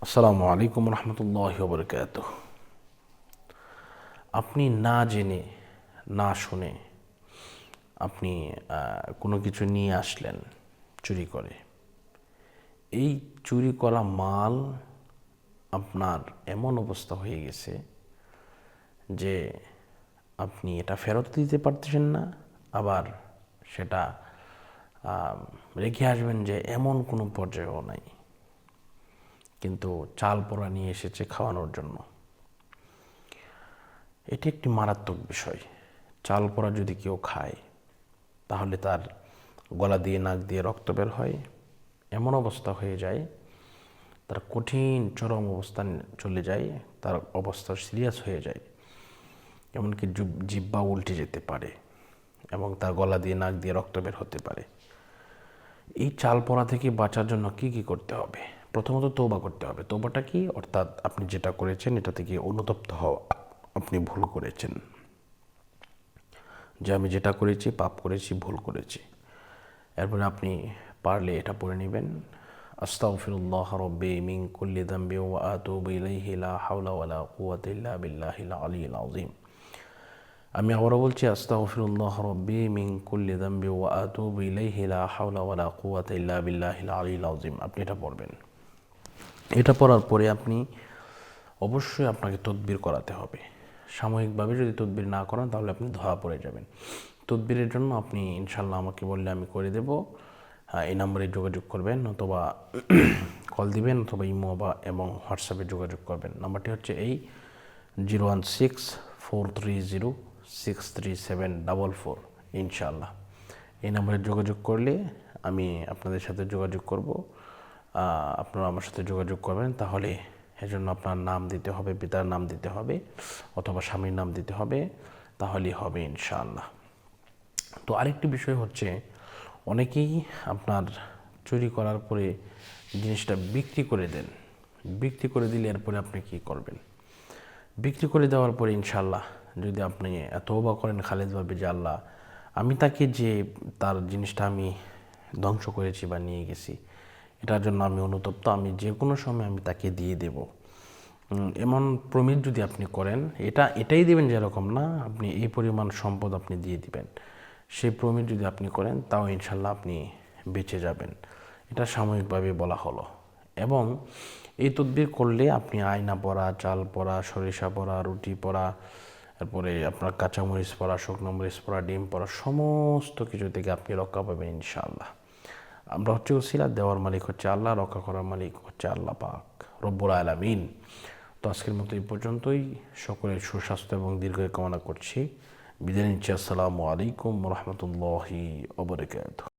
আসসালামু আলাইকুম রহমতুল্লাহি ওয়া বারাকাতুহ। আপনি না জেনে না শুনে আপনি কোনো কিছু নিয়ে আসলেন চুরি করে। এই চুরি করা মাল আপনার এমন অবস্থা হয়ে গেছে যে আপনি এটা ফেরত দিতে পারতেছেন না, আবার সেটা রেখে আসবেন যে এমন কোনো পর্যায়েও নাই। কিন্তু চাল পোড়া নিয়ে এসেছে খাওয়ানোর জন্য। এটি একটি মারাত্মক বিষয়। চাল পোড়া যদি কেউ খায় তাহলে তার গলা দিয়ে নাক দিয়ে রক্ত বের হয়, এমন অবস্থা হয়ে যায়, তার কঠিন চরম অবস্থান চলে যায়, তার অবস্থা সিরিয়াস হয়ে যায়, এমনকি জিহ্বা উল্টে যেতে পারে এবং তার গলা দিয়ে নাক দিয়ে রক্ত বের হতে পারে। এই চাল পোড়া থেকে বাঁচার জন্য কি কি করতে হবে? প্রথমত তওবা করতে হবে। তওবাটা কি? অর্থাৎ আপনি যেটা করেছেন এটা থেকে অনুতপ্ত হওয়া, আপনি ভুল করেছেন, যে আমি যেটা করেছি পাপ করেছি, ভুল করেছি। এরপরে আপনি পারলে এটা পড়ে নেবেন, আস্তাগফিরুল্লাহ রব্বি মিন কুল্লি যামবি ওয়া আতুবু ইলাইহি লা হাওলা ওয়ালা কুওয়াতা ইল্লা বিল্লাহিল আলিয়্যিল আযীম। আমি আবারও বলছি, আস্তাগফিরুল্লাহ রব্বি মিন কুল্লি যামবি ওয়া আতুবু ইলাইহি লা হাওলা ওয়ালা কুওয়াতা ইল্লা বিল্লাহিল আলিয়্যিল আযীম। আপনি এটা পড়বেন। এটা পড়ার পরে আপনি অবশ্যই আপনাকে তদবির করাতে হবে। সাময়িকভাবে যদি তদবির না করেন তাহলে আপনি ধরা পড়ে যাবেন। তদবিরের জন্য আপনি ইনশাল্লাহ আমাকে বললে আমি করে দেব। এই নাম্বারে যোগাযোগ করবেন, অথবা কল দিবেন, অথবা ইমো বা এবং হোয়াটসঅ্যাপে যোগাযোগ করবেন। নাম্বারটি হচ্ছে এই 016-430-63744। ইনশাল্লাহ এই নাম্বারে যোগাযোগ করলে আমি আপনাদের সাথে যোগাযোগ করব। আপনারা আমার সাথে যোগাযোগ করবেন। তাহলে এজন্য আপনার নাম দিতে হবে, পিতার নাম দিতে হবে, অথবা স্বামীর নাম দিতে হবে, তাহলেই হবে ইনশাআল্লাহ। তো আরেকটি বিষয় হচ্ছে, অনেকেই আপনার চুরি করার পরে জিনিসটা বিক্রি করে দেন। বিক্রি করে দিলে এরপরে আপনি কী করবেন? বিক্রি করে দেওয়ার পরে ইনশাআল্লাহ যদি আপনি তওবা করেন খালেদভাবে যে আল্লাহ, আমি তাকে যে তার জিনিসটা আমি ধ্বংস করেছি বা নিয়ে গেছি, এটার জন্য আমি অনুতপ্ত, আমি যে কোনো সময় আমি তাকে দিয়ে দেব, এমন প্রমিস যদি আপনি করেন, এটাই দেবেন যেরকম না, আপনি এই পরিমাণ সম্পদ আপনি দিয়ে দিবেন, সেই প্রমিস যদি আপনি করেন, তাও ইনশাল্লাহ আপনি বেঁচে যাবেন। এটা সাময়িকভাবে বলা হলো। এবং এই তদবির করলে আপনি আয়না পড়া, চাল পড়া, সরিষা পড়া, রুটি পড়া, তারপরে আপনার কাঁচামরিচ পড়া, শুকনো মরিচ পড়া, ডিম পড়া, সমস্ত কিছু থেকে আপনি রক্ষা পাবেন ইনশাআল্লাহ। আমরা হচ্ছে ওসিলা, দেওয়ার মালিক হচ্ছে আল্লাহ, রক্ষা করার মালিক হচ্ছে আল্লাহ পাক রব্বুল আলামিন। তো আজকের মতো এই পর্যন্তই। সকলের সুস্বাস্থ্য এবং দীর্ঘায়ু কামনা করছি। বিদায় নিচ্ছি। আসসালামু আলাইকুম রহমতুল্লাহি ওয়া বারাকাতুহু।